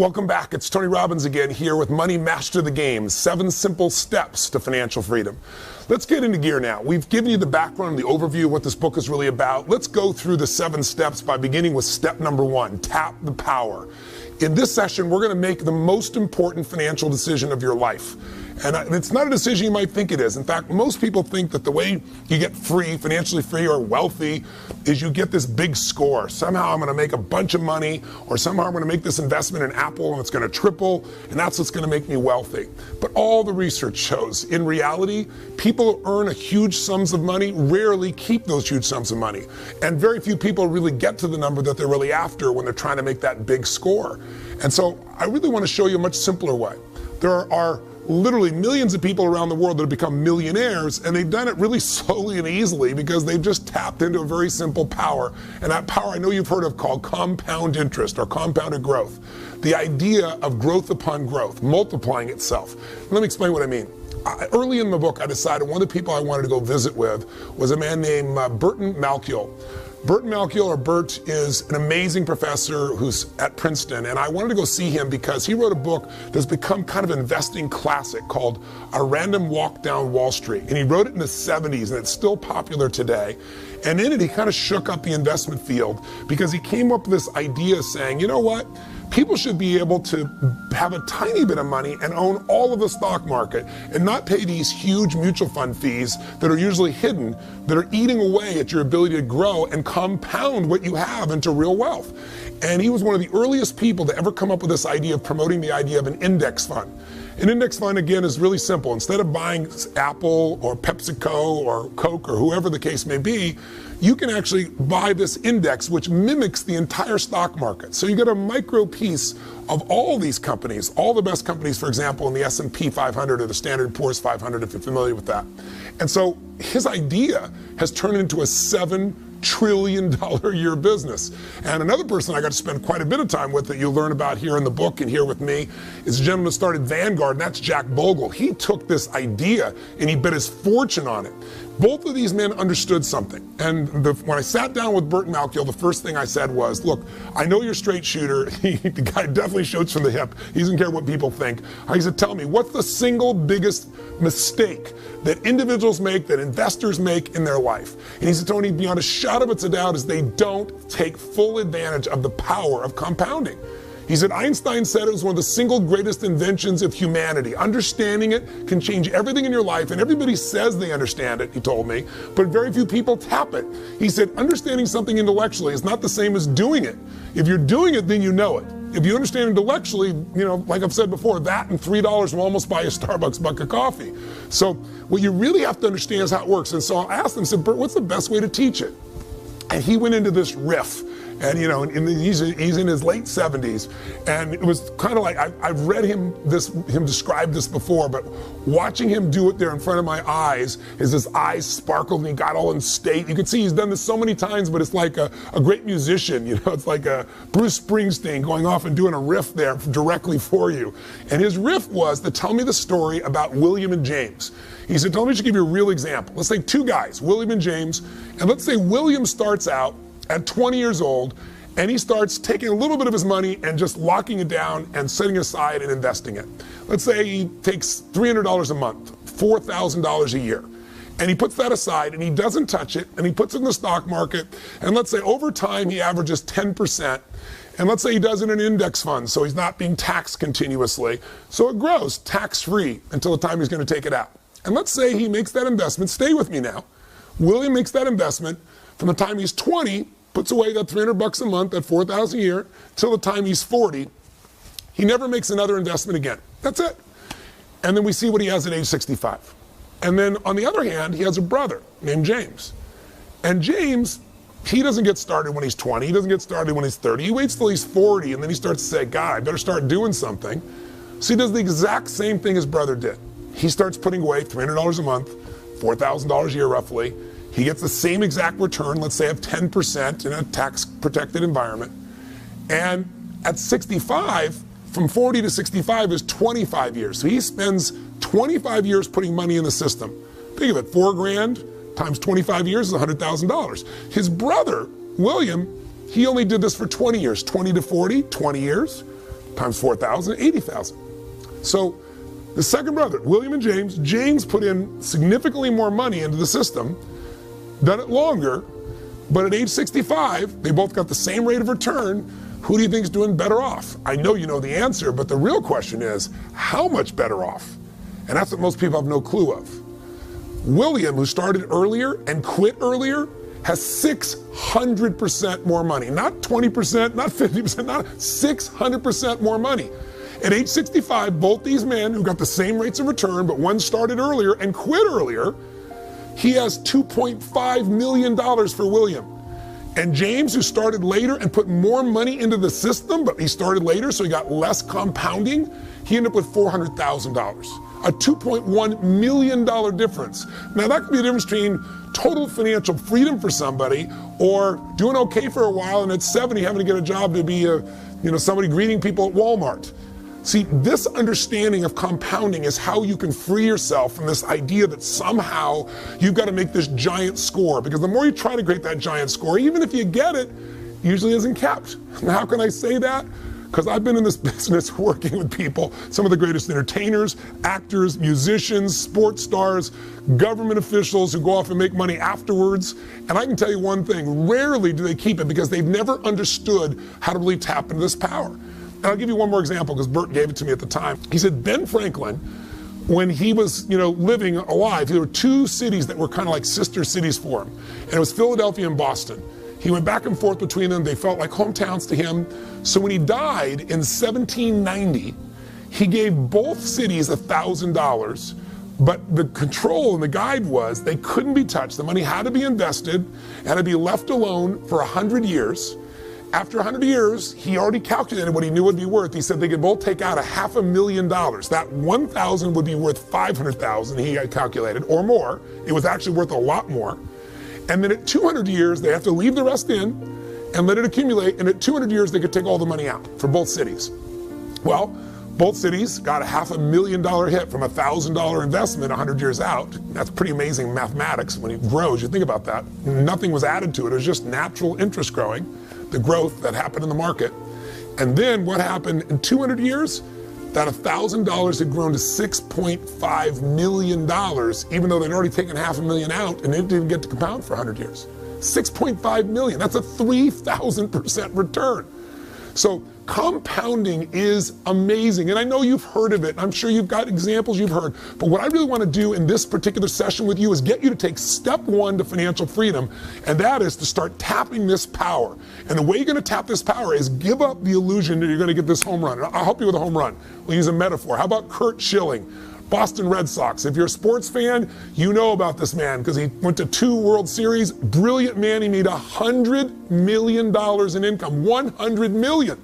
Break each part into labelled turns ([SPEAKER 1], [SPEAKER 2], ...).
[SPEAKER 1] Welcome back. It's Tony Robbins again here with Money Master the Game, 7 simple steps to financial freedom. Let's get into gear now. We've given you the background, the overview of what this book is really about. Let's go through the 7 steps by beginning with step number 1, tap the power. In this session, we're going to make the most important financial decision of your life. And it's not a decision you might think it is. In fact, most people think that the way you get free, financially free or wealthy, is you get this big score. Somehow I'm going to make a bunch of money, or somehow I'm going to make this investment in Apple and it's going to triple, and that's what's going to make me wealthy. But all the research shows, in reality, people who earn huge sums of money rarely keep those huge sums of money. And very few people really get to the number that they're really after when they're trying to make that big score. And so I really want to show you a much simpler way. There are literally millions of people around the world that have become millionaires, and they've done it really slowly and easily because they've just tapped into a very simple power. And that power I know you've heard of called compound interest or compounded growth. The idea of growth upon growth, multiplying itself. Let me explain what I mean. Early in the book, I decided one of the people I wanted to go visit with was a man named Burton Malkiel. Burton Malkiel, or Bert, is an amazing professor who's at Princeton, and I wanted to go see him because he wrote a book that's become kind of an investing classic called A Random Walk Down Wall Street. And he wrote it in the 70s, and it's still popular today. And in it, he kind of shook up the investment field because he came up with this idea saying, you know what? People should be able to have a tiny bit of money and own all of the stock market and not pay these huge mutual fund fees that are usually hidden, that are eating away at your ability to grow and compound what you have into real wealth. And he was one of the earliest people to ever come up with this idea of promoting the idea of an index fund. An index fund, again, is really simple. Instead of buying Apple or PepsiCo or Coke or whoever the case may be, you can actually buy this index which mimics the entire stock market. So you get a micro piece of all these companies, all the best companies, for example, in the S&P 500 or the Standard & Poor's 500, if you're familiar with that. And so his idea has turned into a $7 trillion a year business. And another person I got to spend quite a bit of time with that you'll learn about here in the book and here with me is a gentleman who started Vanguard, and that's Jack Bogle. He took this idea and he bet his fortune on it. Both of these men understood something. And when I sat down with Burton Malkiel, the first thing I said was, look, I know you're a straight shooter. The guy definitely shoots from the hip. He doesn't care what people think. I said, tell me, what's the single biggest mistake that individuals make, that investors make in their life? And he said, Tony, beyond a shadow of a doubt, is they don't take full advantage of the power of compounding. He said, Einstein said it was one of the single greatest inventions of humanity. Understanding it can change everything in your life, and everybody says they understand it, he told me, but very few people tap it. He said, understanding something intellectually is not the same as doing it. If you're doing it, then you know it. If you understand intellectually, you know, like I've said before, that and $3 will almost buy a Starbucks bucket of coffee. So what you really have to understand is how it works. And so I asked him, I said, Bert, what's the best way to teach it? And he went into this riff. And you know, he's in his late 70s, and it was kind of like I've read him describe this before, but watching him do it there in front of my eyes, his eyes sparkled and he got all in state. You could see he's done this so many times, but it's like a great musician, you know, it's like a Bruce Springsteen going off and doing a riff there directly for you. And his riff was to tell me the story about William and James. He said, tell me, I should give you a real example. Let's say 2 guys, William and James, and let's say William starts out at 20 years old, and he starts taking a little bit of his money and just locking it down and setting it aside and investing it. Let's say he takes $300 a month, $4,000 a year, and he puts that aside and he doesn't touch it, and he puts it in the stock market, and let's say over time he averages 10%, and let's say he does it in an index fund, so he's not being taxed continuously, so it grows tax-free until the time he's going to take it out. And let's say he makes that investment, stay with me now, William makes that investment from the time he's 20, puts away that $300 a month, that $4,000 a year, till the time he's 40. He never makes another investment again. That's it. And then we see what he has at age 65. And then on the other hand, he has a brother named James. And James, he doesn't get started when he's 20. He doesn't get started when he's 30. He waits till he's 40, and then he starts to say, God, I better start doing something. So he does the exact same thing his brother did. He starts putting away $300 a month, $4,000 a year roughly. He gets the same exact return, let's say of 10% in a tax-protected environment. And at 65, from 40 to 65 is 25 years. So he spends 25 years putting money in the system. Think of it, $4,000 times 25 years is $100,000. His brother, William, he only did this for 20 years, 20 to 40, 20 years, times 4,000, 80,000. So the second brother, William and James put in significantly more money into the system, done it longer, but at age 65, they both got the same rate of return. Who do you think is doing better off? I know you know the answer, but the real question is, how much better off? And that's what most people have no clue of. William, who started earlier and quit earlier, has 600% more money. Not 20%, not 50%, not 600% more money. At age 65, both these men who got the same rates of return, but one started earlier and quit earlier, he has $2.5 million for William. And James, who started later and put more money into the system, but he started later, so he got less compounding, he ended up with $400,000. A $2.1 million difference. Now that could be the difference between total financial freedom for somebody or doing okay for a while and at 70 having to get a job to be somebody greeting people at Walmart. See, this understanding of compounding is how you can free yourself from this idea that somehow you've got to make this giant score, because the more you try to create that giant score, even if you get it, usually isn't kept. And how can I say that? Because I've been in this business working with people, some of the greatest entertainers, actors, musicians, sports stars, government officials who go off and make money afterwards. And I can tell you one thing, rarely do they keep it because they've never understood how to really tap into this power. And I'll give you one more example because Bert gave it to me at the time. He said Ben Franklin, when he was living alive, there were two cities that were kind of like sister cities for him. And it was Philadelphia and Boston. He went back and forth between them. They felt like hometowns to him. So when he died in 1790, he gave both cities $1,000, but the control and the guide was they couldn't be touched. The money had to be invested, had to be left alone for 100 years. After 100 years, he already calculated what he knew it would be worth. He said they could both take out $500,000. That 1,000 would be worth 500,000, he had calculated, or more. It was actually worth a lot more. And then at 200 years, they have to leave the rest in and let it accumulate. And at 200 years, they could take all the money out for both cities. Well, both cities got a $500,000 hit from a $1,000 investment 100 years out. That's pretty amazing mathematics. When it grows, you think about that. Nothing was added to it. It was just natural interest growing, the growth that happened in the market. And then what happened in 200 years? That $1,000 had grown to $6.5 million, even though they'd already taken $500,000 out and it didn't get to compound for 100 years. 6.5 million, that's a 3,000% return. So compounding is amazing. And I know you've heard of it. I'm sure you've got examples you've heard. But what I really want to do in this particular session with you is get you to take step one to financial freedom. And that is to start tapping this power. And the way you're going to tap this power is give up the illusion that you're going to get this home run. I'll help you with a home run. We'll use a metaphor. How about Curt Schilling? Boston Red Sox. If you're a sports fan, you know about this man because he went to 2 World Series. Brilliant man. He made $100 million in income. $100 million.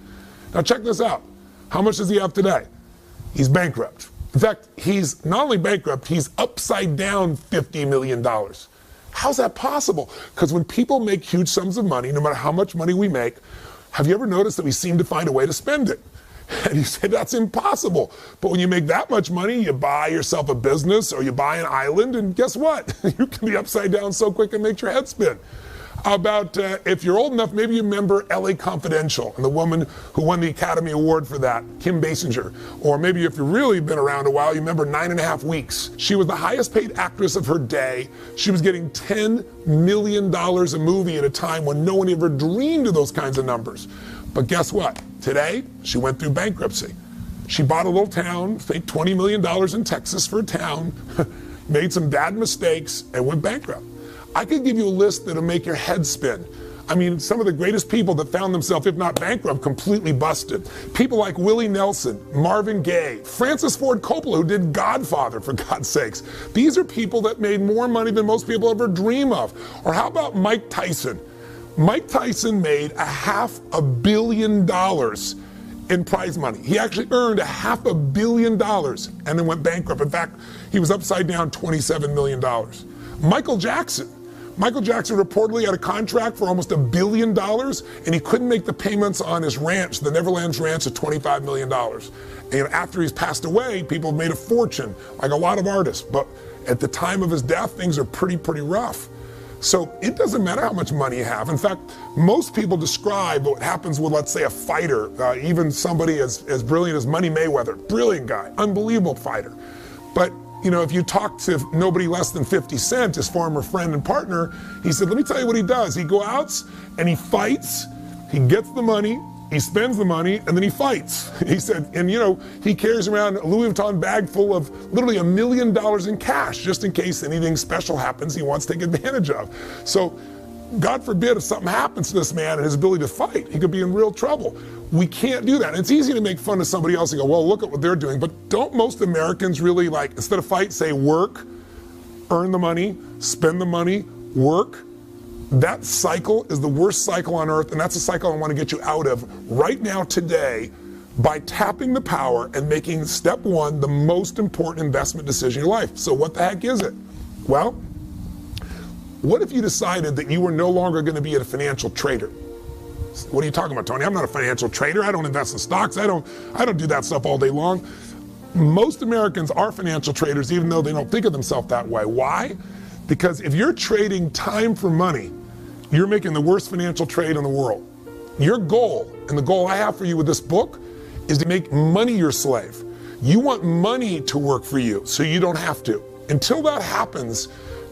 [SPEAKER 1] Now check this out. How much does he have today? He's bankrupt. In fact, he's not only bankrupt, he's upside down $50 million. How's that possible? Because when people make huge sums of money, no matter how much money we make, have you ever noticed that we seem to find a way to spend it? And you say, that's impossible. But when you make that much money, you buy yourself a business or you buy an island, and guess what? You can be upside down so quick it makes your head spin. How about, if you're old enough, maybe you remember LA Confidential and the woman who won the Academy Award for that, Kim Basinger. Or maybe if you've really been around a while, you remember 9.5 Weeks. She was the highest paid actress of her day. She was getting $10 million a movie at a time when no one ever dreamed of those kinds of numbers. But guess what? Today, she went through bankruptcy. She bought a little town, paid $20 million in Texas for a town, made some bad mistakes, and went bankrupt. I could give you a list that'll make your head spin. I mean, some of the greatest people that found themselves, if not bankrupt, completely busted. People like Willie Nelson, Marvin Gaye, Francis Ford Coppola, who did Godfather, for God's sakes. These are people that made more money than most people ever dream of. Or how about Mike Tyson? Mike Tyson made $500 million in prize money. He actually earned $500 million and then went bankrupt. In fact, he was upside down $27 million. Michael Jackson reportedly had a contract for almost $1 billion, and he couldn't make the payments on his ranch, the Neverlands Ranch, of $25 million. And after he's passed away, people have made a fortune, like a lot of artists. But at the time of his death, things are pretty rough. So it doesn't matter how much money you have. In fact, most people describe what happens with, let's say, a fighter, even somebody as brilliant as Money Mayweather, brilliant guy, unbelievable fighter. But if you talk to nobody less than 50 Cent, his former friend and partner, he said, let me tell you what he does. He goes out and he fights, he gets the money, he spends the money, and then he fights. He said, and he carries around a Louis Vuitton bag full of literally $1 million in cash, just in case anything special happens he wants to take advantage of. So God forbid if something happens to this man and his ability to fight, he could be in real trouble. We can't do that. And it's easy to make fun of somebody else and go, well, look at what they're doing. But don't most Americans really, instead of fight, say work, earn the money, spend the money, work? That cycle is the worst cycle on earth, and that's a cycle I want to get you out of right now, today, by tapping the power and making step one the most important investment decision in your life. So what the heck is it? Well, what if you decided that you were no longer going to be a financial trader? What are you talking about, Tony? I'm not a financial trader. I don't invest in stocks. I don't do that stuff all day long. Most Americans are financial traders, even though they don't think of themselves that way. Why? Because if you're trading time for money, you're making the worst financial trade in the world. Your goal, and the goal I have for you with this book, is to make money your slave. You want money to work for you, so you don't have to. Until that happens,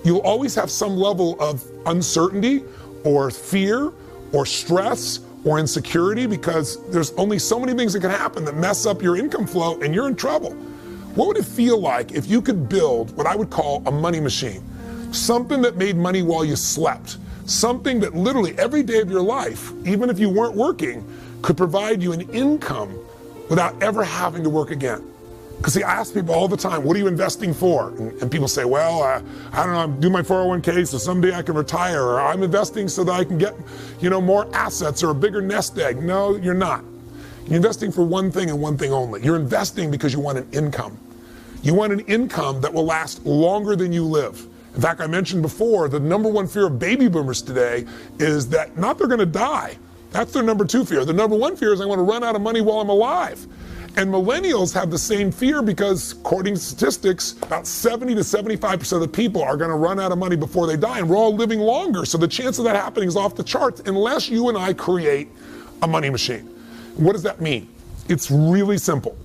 [SPEAKER 1] you'll always have some level of uncertainty or fear or stress or insecurity, because there's only so many things that can happen that mess up your income flow and you're in trouble. What would it feel like if you could build what I would call a money machine? Something that made money while you slept. Something that literally every day of your life, even if you weren't working, could provide you an income without ever having to work again. Because I ask people all the time, what are you investing for? And people say, well, I don't know, I'm doing my 401k so someday I can retire, or I'm investing so that I can get, more assets or a bigger nest egg. No, you're not. You're investing for one thing and one thing only. You're investing because you want an income. You want an income that will last longer than you live. In fact, I mentioned before, the number one fear of baby boomers today is that not they're gonna die. That's their number two fear. The number one fear is I wanna run out of money while I'm alive. And millennials have the same fear because, according to statistics, about 70 to 75% of the people are gonna run out of money before they die, and we're all living longer, so the chance of that happening is off the charts unless you and I create a money machine. What does that mean? It's really simple.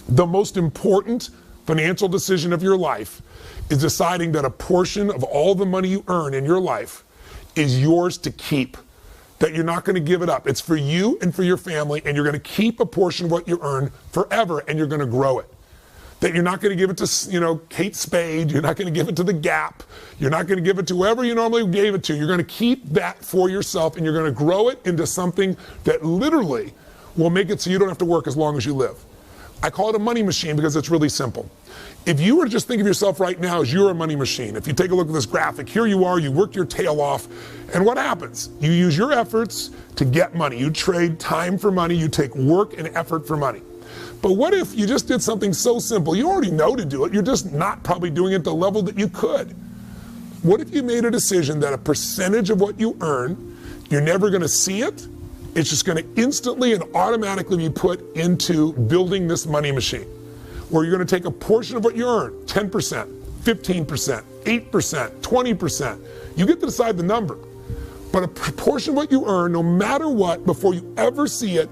[SPEAKER 1] The most important financial decision of your life is deciding that a portion of all the money you earn in your life is yours to keep, that you're not gonna give it up. It's for you and for your family, and you're gonna keep a portion of what you earn forever, and you're gonna grow it. That you're not gonna give it to, Kate Spade, you're not gonna give it to the Gap, you're not gonna give it to whoever you normally gave it to. You're gonna keep that for yourself, and you're gonna grow it into something that literally will make it so you don't have to work as long as you live. I call it a money machine because it's really simple. If you were to just think of yourself right now as you're a money machine, if you take a look at this graphic, here you are, you worked your tail off, and what happens? You use your efforts to get money. You trade time for money, you take work and effort for money. But what if you just did something so simple? You already know to do it, you're just not probably doing it at the level that you could. What if you made a decision that a percentage of what you earn, you're never gonna see it, it's just gonna instantly and automatically be put into building this money machine, where you're gonna take a portion of what you earn, 10%, 15%, 8%, 20%. You get to decide the number. But a portion of what you earn, no matter what, before you ever see it,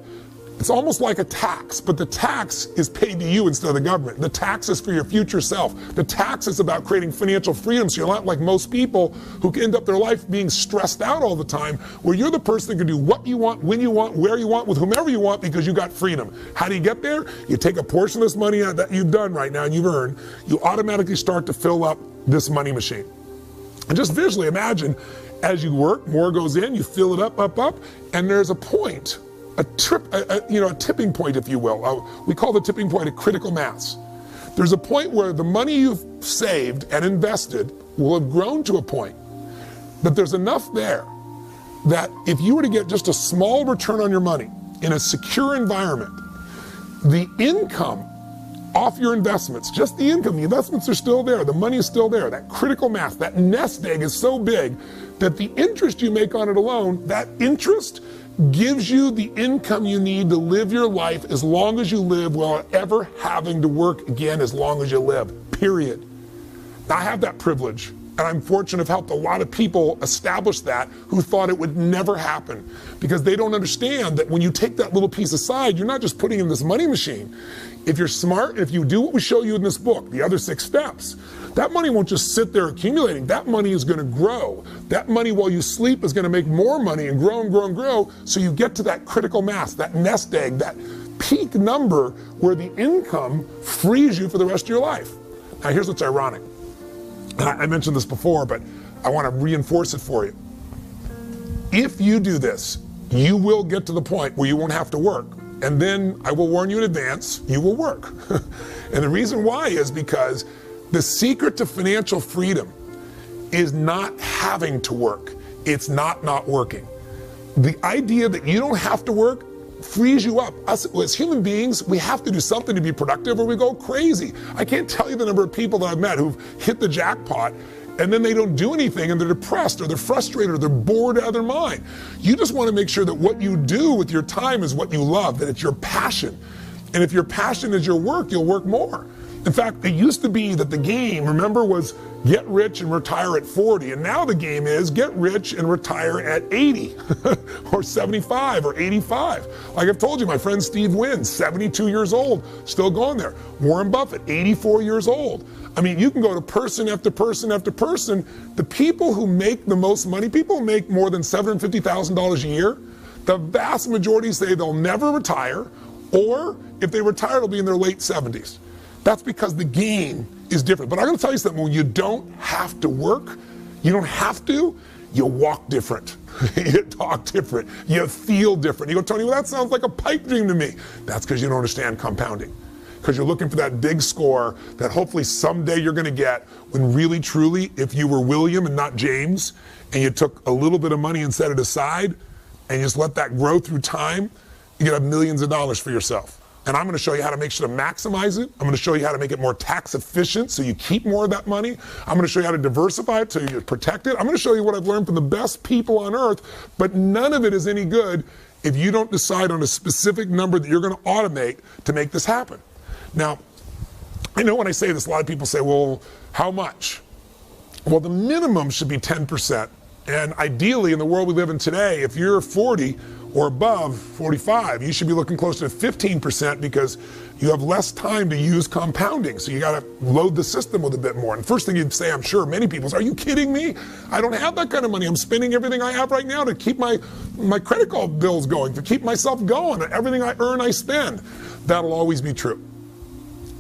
[SPEAKER 1] it's almost like a tax, but the tax is paid to you instead of the government. The tax is for your future self. The tax is about creating financial freedom, so you're not like most people who end up their life being stressed out all the time, where you're the person that can do what you want, when you want, where you want, with whomever you want, because you got freedom. How do you get there? You take a portion of this money that you've done right now and you've earned, you automatically start to fill up this money machine. And just visually imagine, as you work, more goes in, you fill it up, and there's a point. A tipping point, if you will. We call the tipping point a critical mass. There's a point where the money you've saved and invested will have grown to a point that there's enough there that if you were to get just a small return on your money in a secure environment, the income off your investments, just the income, the investments are still there, the money is still there, that critical mass, that nest egg is so big that the interest you make on it alone, that interest gives you the income you need to live your life as long as you live without ever having to work again as long as you live, period. Now, I have that privilege. And I'm fortunate to have helped a lot of people establish that who thought it would never happen, because they don't understand that when you take that little piece aside, you're not just putting in this money machine. If you're smart, if you do what we show you in this book, the other 6 steps, that money won't just sit there accumulating. That money is going to grow. That money while you sleep is going to make more money and grow and grow and grow. So you get to that critical mass, that nest egg, that peak number where the income frees you for the rest of your life. Now here's what's ironic. And I mentioned this before, but I want to reinforce it for you. If you do this, you will get to the point where you won't have to work. And then I will warn you in advance, you will work. And the reason why is because the secret to financial freedom is not having to work. It's not working. The idea that you don't have to work frees you up. Us as human beings, we have to do something to be productive or we go crazy. I can't tell you the number of people that I've met who've hit the jackpot and then they don't do anything and they're depressed or they're frustrated or they're bored out of their mind. You just want to make sure that what you do with your time is what you love, that it's your passion. And if your passion is your work, you'll work more. In fact, it used to be that the game, remember, was get rich and retire at 40. And now the game is get rich and retire at 80 or 75 or 85. Like I've told you, my friend Steve Wynn, 72 years old, still going there. Warren Buffett, 84 years old. I mean, you can go to person after person after person. The people who make the most money, people who make more than $750,000 a year, the vast majority say they'll never retire, or if they retire, it'll be in their late 70s. That's because the game is different. But I'm going to tell you something, when you don't have to work, you don't have to, you walk different, you talk different, you feel different. You go, Tony, well, that sounds like a pipe dream to me. That's because you don't understand compounding. Because you're looking for that big score that hopefully someday you're going to get, when really, truly, if you were William and not James, and you took a little bit of money and set it aside, and you just let that grow through time, you can have millions of dollars for yourself. And I'm going to show you how to make sure to maximize it. I'm going to show you how to make it more tax efficient so you keep more of that money. I'm going to show you how to diversify it so you protect it. I'm going to show you what I've learned from the best people on earth, but none of it is any good if you don't decide on a specific number that you're going to automate to make this happen. Now, I know when I say this, a lot of people say, well, how much? Well, the minimum should be 10%. And ideally, in the world we live in today, if you're 40 or above 45, you should be looking closer to 15% because you have less time to use compounding. So you got to load the system with a bit more. And first thing you'd say, I'm sure many people say, are you kidding me? I don't have that kind of money. I'm spending everything I have right now to keep my credit card bills going, to keep myself going. Everything I earn, I spend. That'll always be true.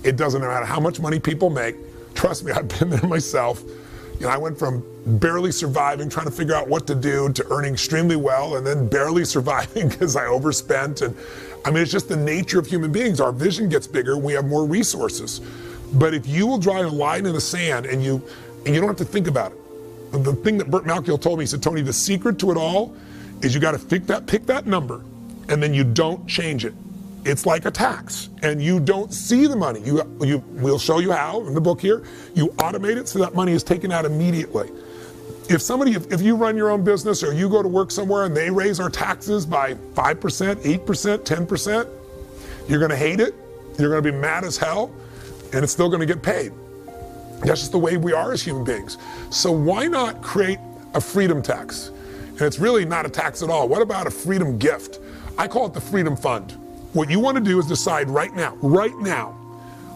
[SPEAKER 1] It doesn't matter how much money people make. Trust me, I've been there myself. You know, I went from barely surviving, trying to figure out what to do, to earning extremely well, and then barely surviving because I overspent. And I mean, it's just the nature of human beings. Our vision gets bigger when we have more resources. But if you will draw a line in the sand and you don't have to think about it. The thing that Burt Malkiel told me, he said, Tony, the secret to it all is you got to pick that number, and then you don't change it. It's like a tax, and you don't see the money. We'll show you how in the book here. You automate it so that money is taken out immediately. If you run your own business or you go to work somewhere and they raise our taxes by 5%, 8%, 10%, you're going to hate it. You're going to be mad as hell, and it's still going to get paid. That's just the way we are as human beings. So why not create a freedom tax? And it's really not a tax at all. What about a freedom gift? I call it the Freedom Fund. What you want to do is decide right now,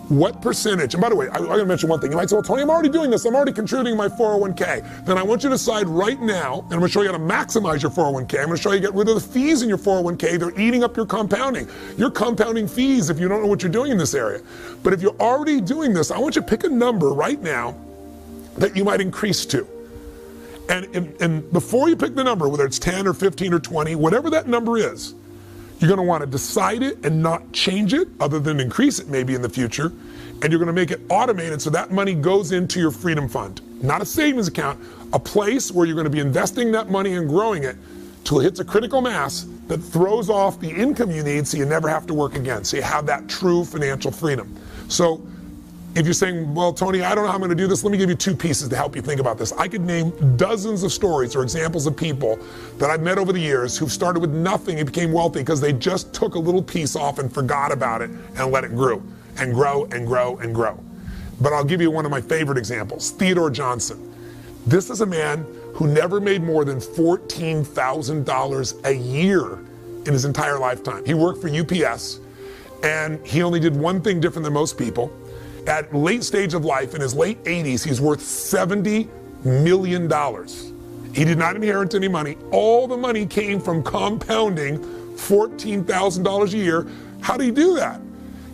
[SPEAKER 1] what percentage, and by the way, I'm going to mention one thing. You might say, well, Tony, I'm already doing this. I'm already contributing my 401k. Then I want you to decide right now, and I'm going to show you how to maximize your 401k. I'm going to show you how to get rid of the fees in your 401k. They're eating up your compounding. You're compounding fees if you don't know what you're doing in this area. But if you're already doing this, I want you to pick a number right now that you might increase to. And before you pick the number, whether it's 10 or 15 or 20, whatever that number is, you're going to want to decide it and not change it, other than increase it maybe in the future. And you're going to make it automated so that money goes into your freedom fund. Not a savings account, a place where you're going to be investing that money and growing it till it hits a critical mass that throws off the income you need so you never have to work again. So you have that true financial freedom. So if you're saying, well, Tony, I don't know how I'm going to do this, let me give you 2 pieces to help you think about this. I could name dozens of stories or examples of people that I've met over the years who've started with nothing and became wealthy because they just took a little piece off and forgot about it and let it grow and grow and grow and grow. But I'll give you one of my favorite examples, Theodore Johnson. This is a man who never made more than $14,000 a year in his entire lifetime. He worked for UPS, and he only did one thing different than most people. At late stage of life, in his late 80s, he's worth $70 million. He did not inherit any money. All the money came from compounding $14,000 a year. How did he do that?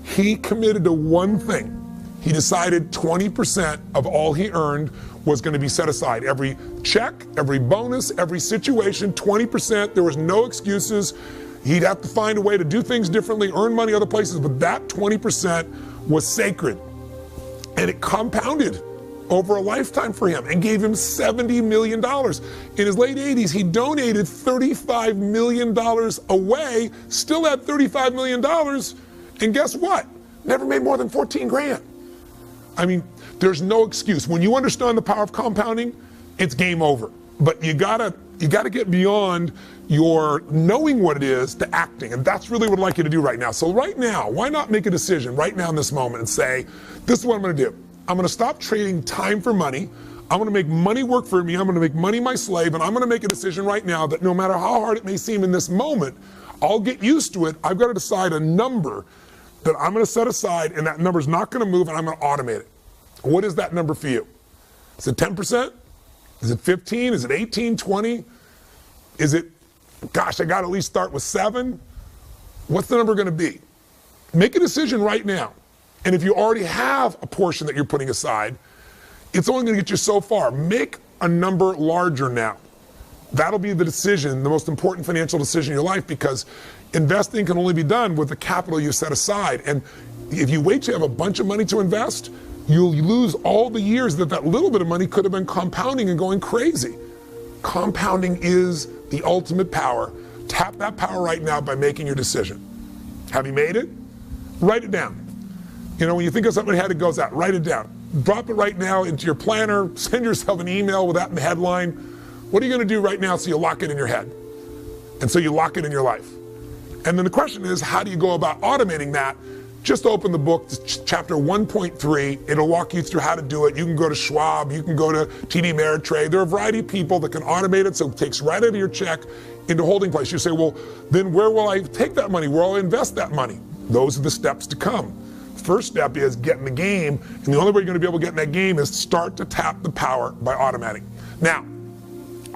[SPEAKER 1] He committed to one thing. He decided 20% of all he earned was going to be set aside. Every check, every bonus, every situation, 20%. There was no excuses. He'd have to find a way to do things differently, earn money other places, but that 20% was sacred. And it compounded over a lifetime for him and gave him $70 million. In his late 80s, he donated $35 million away, still had $35 million, and guess what? Never made more than 14 grand. I mean, there's no excuse. When you understand the power of compounding, it's game over. But you gotta get beyond your knowing what it is to acting, and that's really what I'd like you to do right now. So right now, why not make a decision right now in this moment and say, this is what I'm gonna do. I'm gonna stop trading time for money. I'm gonna make money work for me. I'm gonna make money my slave, and I'm gonna make a decision right now that no matter how hard it may seem in this moment, I'll get used to it. I've got to decide a number that I'm gonna set aside, and that number's not gonna move, and I'm gonna automate it. What is that number for you? Is it 10%? Is it 15? Is it 18, 20? Is it, gosh, I got to at least start with 7? What's the number going to be? Make a decision right now. And if you already have a portion that you're putting aside, it's only going to get you so far. Make a number larger now. That'll be the decision, the most important financial decision in your life, because investing can only be done with the capital you set aside. And if you wait to have a bunch of money to invest, you'll lose all the years that little bit of money could have been compounding and going crazy. Compounding is the ultimate power. Tap that power right now by making your decision. Have you made it? Write it down. You know, when you think of something, how it goes out, write it down. Drop it right now into your planner. Send yourself an email with that in the headline. What are you going to do right now so you lock it in your head? And so you lock it in your life. And then the question is, how do you go about automating that? Just open the book, chapter 1.3. It'll walk you through how to do it. You can go to Schwab, you can go to TD Ameritrade. There are a variety of people that can automate it, so it takes right out of your check into holding place. You say, well, then where will I take that money? Where will I invest that money? Those are the steps to come. First step is get in the game, and the only way you're going to be able to get in that game is start to tap the power by automating. Now,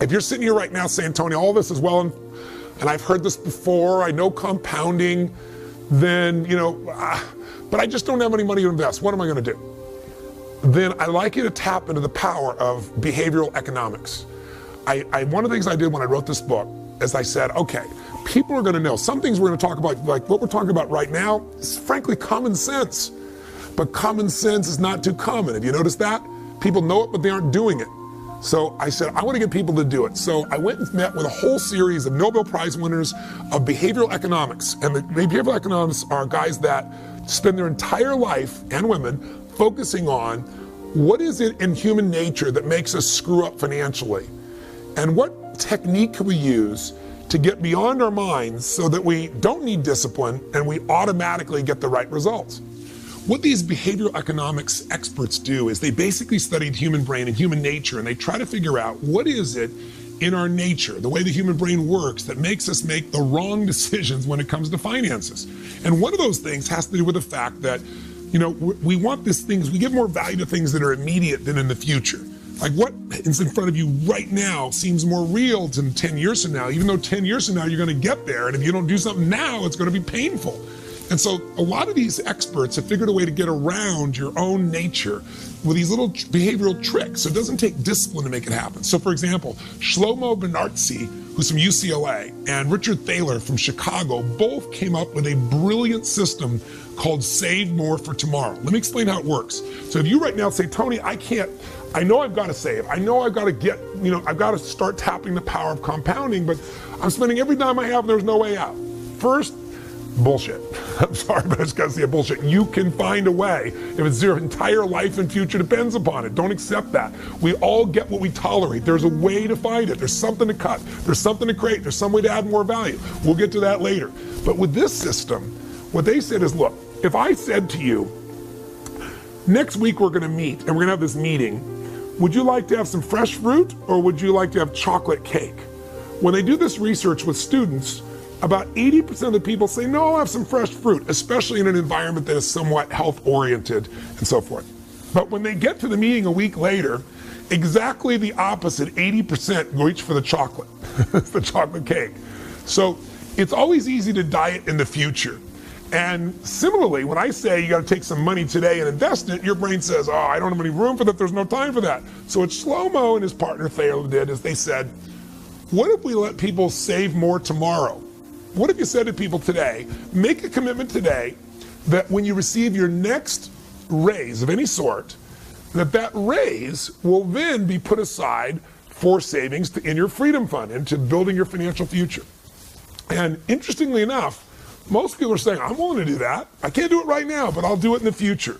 [SPEAKER 1] if you're sitting here right now saying, Tony, all this is well, and I've heard this before, I know compounding, then, you know, but I just don't have any money to invest. What am I going to do? Then I'd like you to tap into the power of behavioral economics. One of the things I did when I wrote this book is I said, okay, people are going to know. Some things we're going to talk about, like what we're talking about right now, is frankly common sense. But common sense is not too common. Have you noticed that? People know it, but they aren't doing it. So I said, I want to get people to do it. So I went and met with a whole series of Nobel Prize winners of behavioral economics. And the behavioral economists are guys that spend their entire life, and women, focusing on what is it in human nature that makes us screw up financially? And what technique can we use to get beyond our minds so that we don't need discipline and we automatically get the right results? What these behavioral economics experts do is they basically studied human brain and human nature, and they try to figure out what is it in our nature, the way the human brain works, that makes us make the wrong decisions when it comes to finances. And one of those things has to do with the fact that, you know, we want these things, we give more value to things that are immediate than in the future. Like what is in front of you right now seems more real than 10 years from now, even though 10 years from now you're going to get there, and if you don't do something now, it's going to be painful. And so a lot of these experts have figured a way to get around your own nature with these little behavioral tricks. So it doesn't take discipline to make it happen. So for example, Shlomo Benartzi, who's from UCLA, and Richard Thaler from Chicago, both came up with a brilliant system called Save More for Tomorrow. Let me explain how it works. So if you right now say, Tony, I know I've got to save. I know I've got to I've got to start tapping the power of compounding, but I'm spending every dime I have and there's no way out. First, bullshit. I'm sorry, but it's got to say bullshit. You can find a way if it's your entire life and future depends upon it. Don't accept that. We all get what we tolerate. There's a way to find it. There's something to cut. There's something to create. There's some way to add more value. We'll get to that later. But with this system, what they said is, look, if I said to you, next week we're going to meet and we're going to have this meeting would you like to have some fresh fruit or would you like to have chocolate cake? When they do this research with students, about 80% of the people say, no, I'll have some fresh fruit, especially in an environment that is somewhat health-oriented and so forth. But when they get to the meeting a week later, exactly the opposite, 80% reach for the chocolate, the chocolate cake. So it's always easy to diet in the future. And similarly, when I say you got to take some money today and invest it, your brain says, oh, I don't have any room for that, there's no time for that. So what Shlomo and his partner Thaler did is they said, what if we let people save more tomorrow? What if you said to people today, make a commitment today that when you receive your next raise of any sort, that raise will then be put aside for savings in your freedom fund and to building your financial future. And interestingly enough, most people are saying, I'm willing to do that. I can't do it right now, but I'll do it in the future.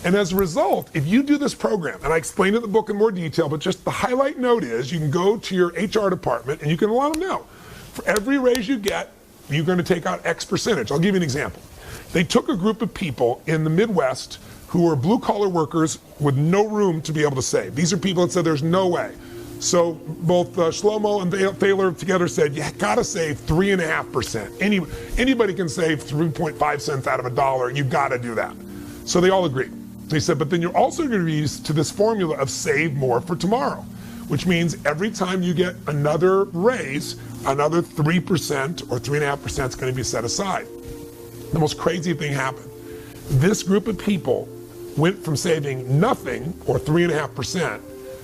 [SPEAKER 1] And as a result, if you do this program, and I explain it in the book in more detail, but just the highlight note is you can go to your HR department and you can let them know. For every raise you get, you're going to take out X percentage. I'll give you an example. They took a group of people in the Midwest who were blue-collar workers with no room to be able to save. These are people that said there's no way. So both Shlomo and Thaler together said, you gotta save 3.5%. Anybody can save 3.5 cents out of $1. You gotta do that. So they all agreed. They said, but then you're also gonna be used to this formula of save more for tomorrow, which means every time you get another raise, another 3% or 3.5% is gonna be set aside. The most crazy thing happened. This group of people went from saving nothing or 3.5%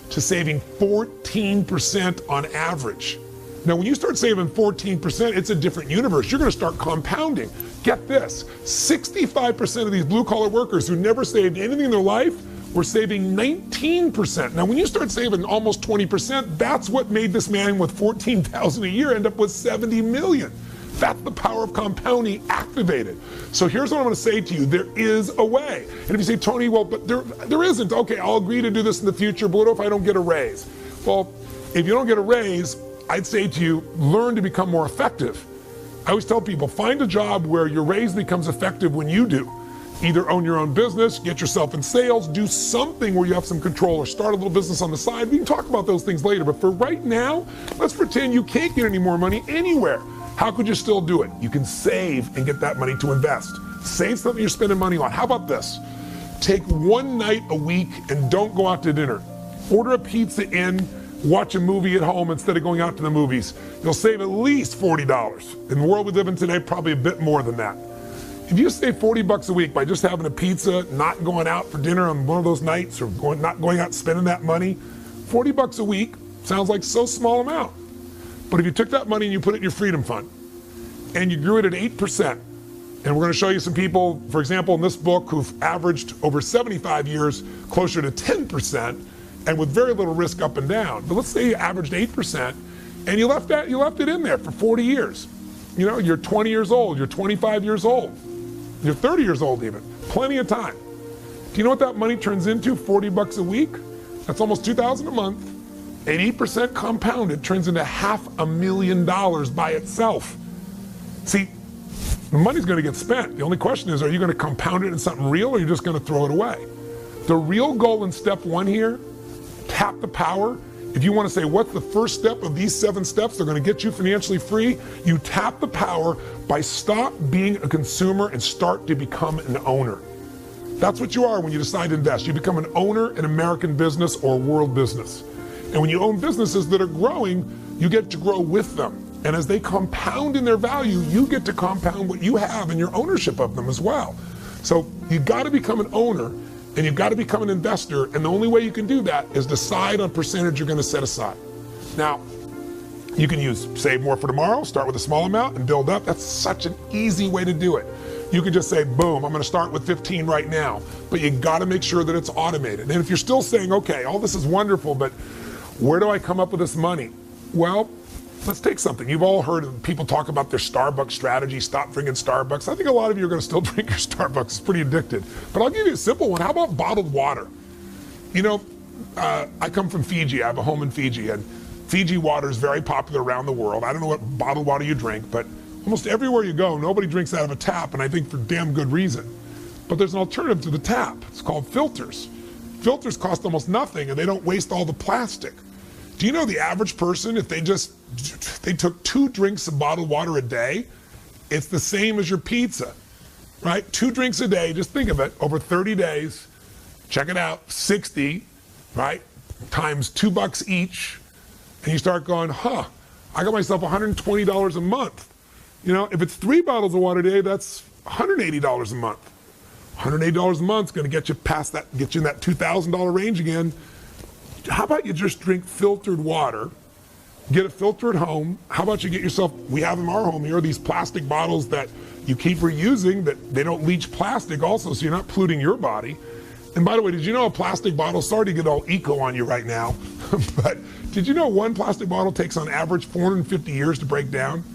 [SPEAKER 1] to saving 14% on average. Now, when you start saving 14%, it's a different universe. You're gonna start compounding. Get this, 65% of these blue-collar workers who never saved anything in their life were saving 19%. Now, when you start saving almost 20%, that's what made this man with $14,000 a year end up with $70 million. That's the power of compounding activated. So here's what I'm gonna say to you, there is a way. And if you say, Tony, well, but there isn't. Okay, I'll agree to do this in the future, but what if I don't get a raise? Well, if you don't get a raise, I'd say to you, learn to become more effective. I always tell people, find a job where your raise becomes effective when you do. Either own your own business, get yourself in sales, do something where you have some control, or start a little business on the side. We can talk about those things later, but for right now, let's pretend you can't get any more money anywhere. How could you still do it? You can save and get that money to invest. Save something you're spending money on. How about this? Take one night a week and don't go out to dinner. Order a pizza in, watch a movie at home instead of going out to the movies. You'll save at least $40. In the world we live in today, probably a bit more than that. If you save $40 a week by just having a pizza, not going out for dinner on one of those nights, or not going out and spending that money, $40 a week sounds like so small amount. But if you took that money and you put it in your freedom fund and you grew it at 8%, and we're going to show you some people, for example, in this book who've averaged over 75 years closer to 10% and with very little risk up and down. But let's say you averaged 8% and you left it in there for 40 years. You know, you're 20 years old, you're 25 years old, you're 30 years old even, plenty of time. Do you know what that money turns into? $40 a week? That's almost $2,000 a month. At 8% compounded turns into $500,000 by itself. See, the money's gonna get spent. The only question is, are you gonna compound it in something real or are you just gonna throw it away? The real goal in step one here, tap the power. If you wanna say, what's the first step of these 7 steps that are gonna get you financially free? You tap the power by stop being a consumer and start to become an owner. That's what you are when you decide to invest. You become an owner in American business or world business. And when you own businesses that are growing, you get to grow with them. And as they compound in their value, you get to compound what you have in your ownership of them as well. So you've got to become an owner and you've got to become an investor. And the only way you can do that is decide on percentage you're going to set aside. Now, you can use save more for tomorrow, start with a small amount and build up. That's such an easy way to do it. You can just say, boom, I'm gonna start with 15 right now, but you gotta make sure that it's automated. And if you're still saying, okay, all this is wonderful, but where do I come up with this money? Well, let's take something. You've all heard of people talk about their Starbucks strategy, stop drinking Starbucks. I think a lot of you are gonna still drink your Starbucks, it's pretty addicted. But I'll give you a simple one, how about bottled water? You know, I come from Fiji, I have a home in Fiji, and Fiji water is very popular around the world. I don't know what bottled water you drink, but almost everywhere you go, nobody drinks out of a tap, and I think for damn good reason. But there's an alternative to the tap. It's called filters. Filters cost almost nothing and they don't waste all the plastic. Do you know the average person, if they took 2 drinks of bottled water a day, it's the same as your pizza, right? 2 drinks a day, just think of it, over 30 days, check it out, 60, right? Times $2 each, and you start going, I got myself $120 a month. You know, if it's 3 bottles of water a day, that's $180 a month. $180 a month is going to get you past that, get you in that $2,000 range again. How about you just drink filtered water, get a filter at home? How about you get yourself, we have in our home here, these plastic bottles that you keep reusing, that they don't leach plastic also, so you're not polluting your body. And by the way, did you know a plastic bottle, sorry to get all eco on you right now, but did you know 1 plastic bottle takes on average 450 years to break down?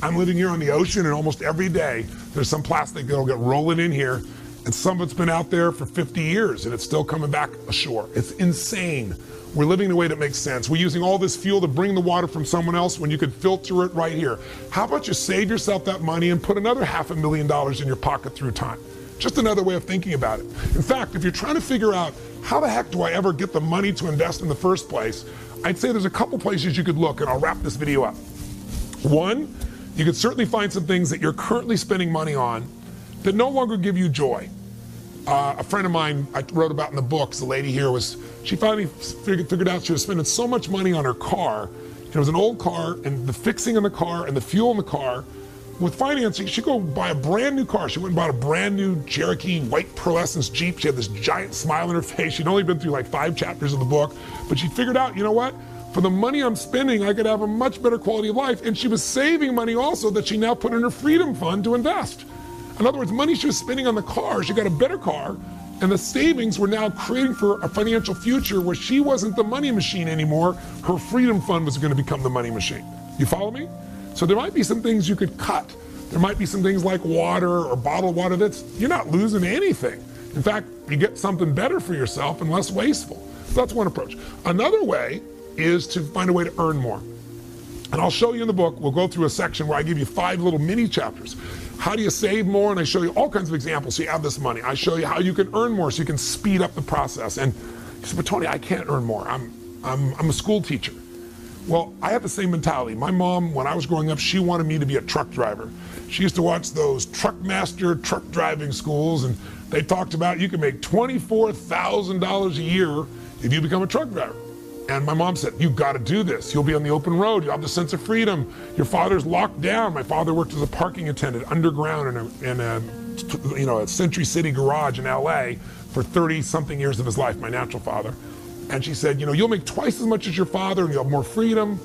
[SPEAKER 1] I'm living here on the ocean, and almost every day there's some plastic that'll get rolling in here, and some of it's been out there for 50 years and it's still coming back ashore. It's insane. We're living in a way that makes sense. We're using all this fuel to bring the water from someone else when you could filter it right here. How about you save yourself that money and put another $500,000 in your pocket through time? Just another way of thinking about it. In fact, if you're trying to figure out how the heck do I ever get the money to invest in the first place, I'd say there's a couple places you could look, and I'll wrap this video up. One, you could certainly find some things that you're currently spending money on that no longer give you joy. A friend of mine I wrote about in the books, the lady here she finally figured out she was spending so much money on her car. It was an old car, and the fixing in the car and the fuel in the car, with financing, she'd go buy a brand new car. She went and bought a brand new Cherokee white pearlescence Jeep. She had this giant smile on her face. She'd only been through like 5 chapters of the book, but she figured out, you know what? For the money I'm spending, I could have a much better quality of life. And she was saving money also that she now put in her freedom fund to invest. In other words, money she was spending on the car, she got a better car, and the savings were now creating for a financial future where she wasn't the money machine anymore. Her freedom fund was going to become the money machine. You follow me? So there might be some things you could cut. There might be some things like water or bottled water you're not losing anything. In fact, you get something better for yourself and less wasteful. So that's one approach. Another way is to find a way to earn more. And I'll show you in the book, we'll go through a section where I give you 5 little mini chapters. How do you save more? And I show you all kinds of examples so you have this money. I show you how you can earn more so you can speed up the process. And you say, but Tony, I can't earn more. I'm a school teacher. Well, I have the same mentality. My mom, when I was growing up, she wanted me to be a truck driver. She used to watch those Truckmaster truck driving schools, and they talked about you can make $24,000 a year if you become a truck driver. And my mom said, you've got to do this. You'll be on the open road. You'll have the sense of freedom. Your father's locked down. My father worked as a parking attendant underground in a Century City garage in LA for 30-something years of his life, my natural father. And she said, you'll make twice as much as your father and you'll have more freedom.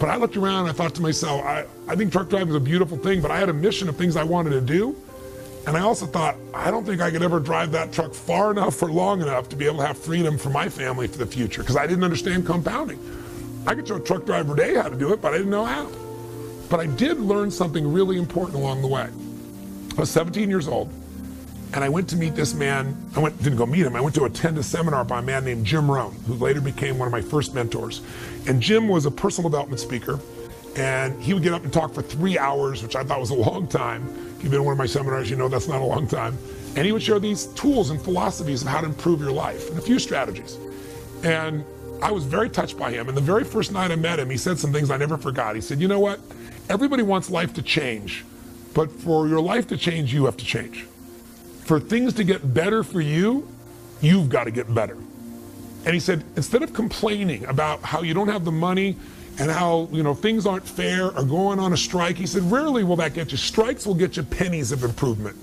[SPEAKER 1] But I looked around and I thought to myself, I think truck driving is a beautiful thing, but I had a mission of things I wanted to do. And I also thought, I don't think I could ever drive that truck far enough or long enough to be able to have freedom for my family for the future, because I didn't understand compounding. I could show a truck driver today how to do it, but I didn't know how. But I did learn something really important along the way. I was 17 years old, and I went to meet this man. Didn't go meet him. I went to attend a seminar by a man named Jim Rohn, who later became one of my first mentors. And Jim was a personal development speaker, and he would get up and talk for 3 hours, which I thought was a long time. If you've been to one of my seminars, you know that's not a long time. And he would share these tools and philosophies of how to improve your life and a few strategies. And I was very touched by him. And the very first night I met him, he said some things I never forgot. He said, you know what? Everybody wants life to change, but for your life to change, you have to change. For things to get better for you, you've got to get better. And he said, instead of complaining about how you don't have the money and how things aren't fair or going on a strike, he said, rarely will that get you. Strikes will get you pennies of improvement.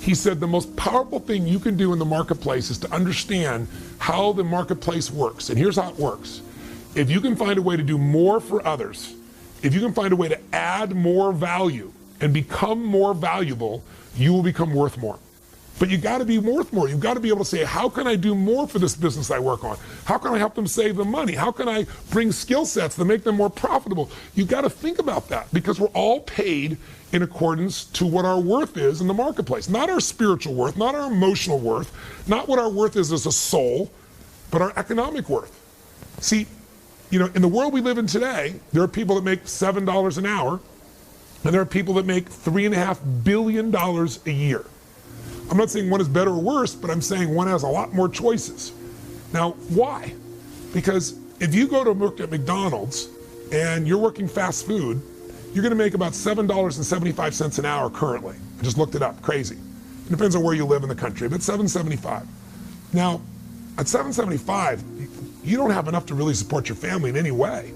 [SPEAKER 1] He said the most powerful thing you can do in the marketplace is to understand how the marketplace works. And here's how it works. If you can find a way to do more for others, if you can find a way to add more value and become more valuable, you will become worth more. But you got to be worth more. You've got to be able to say, how can I do more for this business I work on? How can I help them save the money? How can I bring skill sets to make them more profitable? You've got to think about that, because we're all paid in accordance to what our worth is in the marketplace. Not our spiritual worth, not our emotional worth, not what our worth is as a soul, but our economic worth. See, in the world we live in today, there are people that make $7 an hour, and there are people that make $3.5 billion a year. I'm not saying one is better or worse, but I'm saying one has a lot more choices. Now, why? Because if you go to work at McDonald's and you're working fast food, you're gonna make about $7.75 an hour currently. I just looked it up, crazy. It depends on where you live in the country, but $7.75. Now, at $7.75, you don't have enough to really support your family in any way.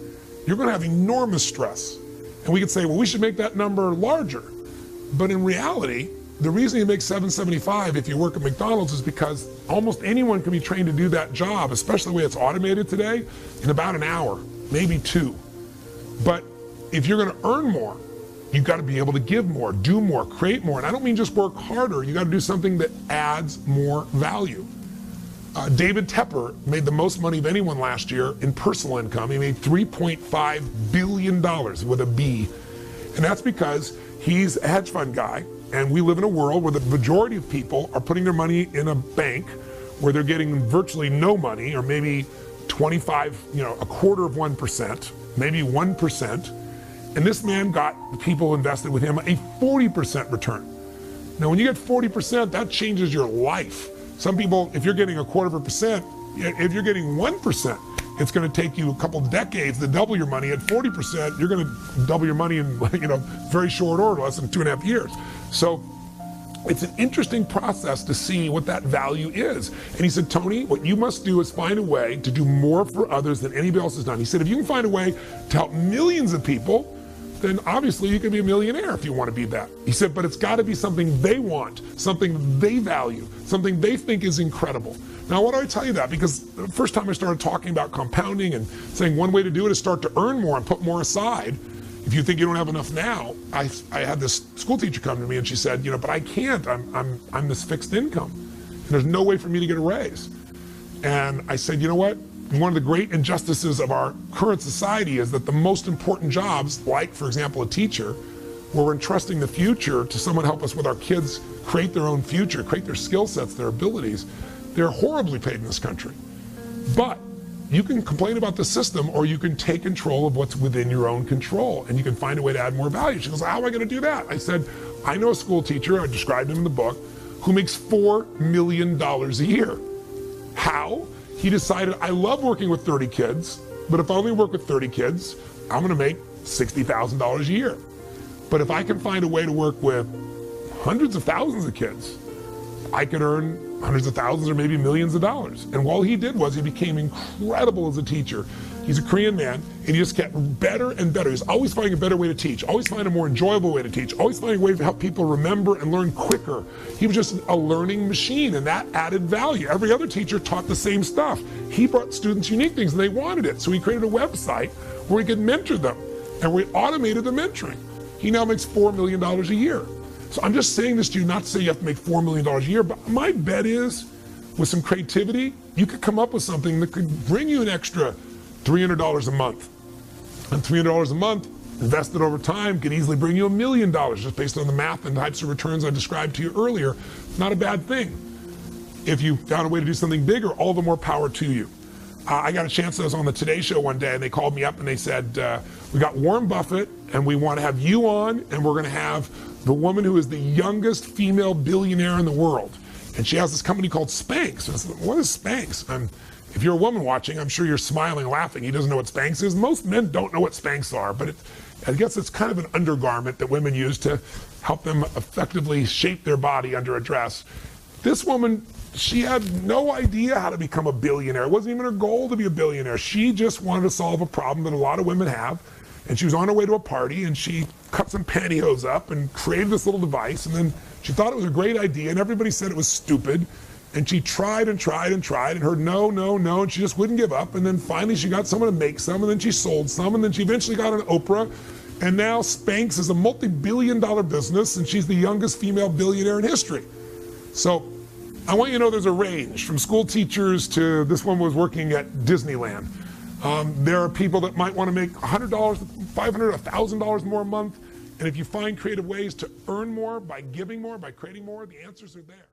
[SPEAKER 1] You're gonna have enormous stress. And we could say, well, we should make that number larger. But in reality, the reason you make $7.75 if you work at McDonald's is because almost anyone can be trained to do that job, especially the way it's automated today, in about an hour, maybe 2. But if you're gonna earn more, you've got to be able to give more, do more, create more. And I don't mean just work harder, you got to do something that adds more value. David Tepper made the most money of anyone last year in personal income. He made $3.5 billion with a B. And that's because he's a hedge fund guy, and we live in a world where the majority of people are putting their money in a bank where they're getting virtually no money, or maybe 25, a quarter of 1%, maybe 1%. And this man got the people invested with him a 40% return. Now, when you get 40%, that changes your life. Some people, if you're getting a quarter of a percent, if you're getting 1%, it's going to take you a couple decades to double your money. At 40%, you're going to double your money in very short order, less than 2.5 years. So it's an interesting process to see what that value is. And he said, Tony, what you must do is find a way to do more for others than anybody else has done. He said, if you can find a way to help millions of people, then obviously you can be a millionaire if you want to be that. He said, but it's got to be something they want, something they value, something they think is incredible. Now, why do I tell you that? Because the first time I started talking about compounding and saying one way to do it is start to earn more and put more aside. If you think you don't have enough now, I had this school teacher come to me and she said, but I can't, I'm this fixed income. And there's no way for me to get a raise. And I said, you know what? One of the great injustices of our current society is that the most important jobs, like, for example, a teacher, where we're entrusting the future to someone to help us with our kids create their own future, create their skill sets, their abilities, they're horribly paid in this country. But you can complain about the system, or you can take control of what's within your own control, and you can find a way to add more value. She goes, how am I going to do that? I said, I know a school teacher, I described him in the book, who makes $4 million a year. How? He decided, I love working with 30 kids, but if I only work with 30 kids, I'm gonna make $60,000 a year. But if I can find a way to work with hundreds of thousands of kids, I could earn hundreds of thousands or maybe millions of dollars. And all he did was he became incredible as a teacher. He's a Korean man, and he just kept better and better. He's always finding a better way to teach, always finding a more enjoyable way to teach, always finding a way to help people remember and learn quicker. He was just a learning machine, and that added value. Every other teacher taught the same stuff. He brought students unique things, and they wanted it. So he created a website where he could mentor them, and we automated the mentoring. He now makes $4 million a year. So I'm just saying this to you, not to say you have to make $4 million a year, but my bet is, with some creativity, you could come up with something that could bring you an extra $300 a month. And $300 a month, invested over time, can easily bring you $1 million, just based on the math and types of returns I described to you earlier. Not a bad thing. If you found a way to do something bigger, all the more power to you. I got a chance, I was on the Today Show one day, and they called me up and they said, we got Warren Buffett, and we want to have you on, and we're going to have the woman who is the youngest female billionaire in the world. And she has this company called Spanx. And I said, what is Spanx? If you're a woman watching, I'm sure you're smiling, laughing. He doesn't know what Spanx is. Most men don't know what Spanx are, but I guess it's kind of an undergarment that women use to help them effectively shape their body under a dress. This woman, she had no idea how to become a billionaire. It wasn't even her goal to be a billionaire. She just wanted to solve a problem that a lot of women have. And she was on her way to a party, and she cut some pantyhose up and created this little device, and then she thought it was a great idea, and everybody said it was stupid. And she tried and tried and tried and heard no, no, no, and she just wouldn't give up. And then finally she got someone to make some, and then she sold some, and then she eventually got on Oprah. And now Spanx is a multi-billion-dollar business, and she's the youngest female billionaire in history. So I want you to know there's a range from school teachers to this one was working at Disneyland. There are people that might want to make $100, $500, $1,000 more a month. And if you find creative ways to earn more by giving more, by creating more, the answers are there.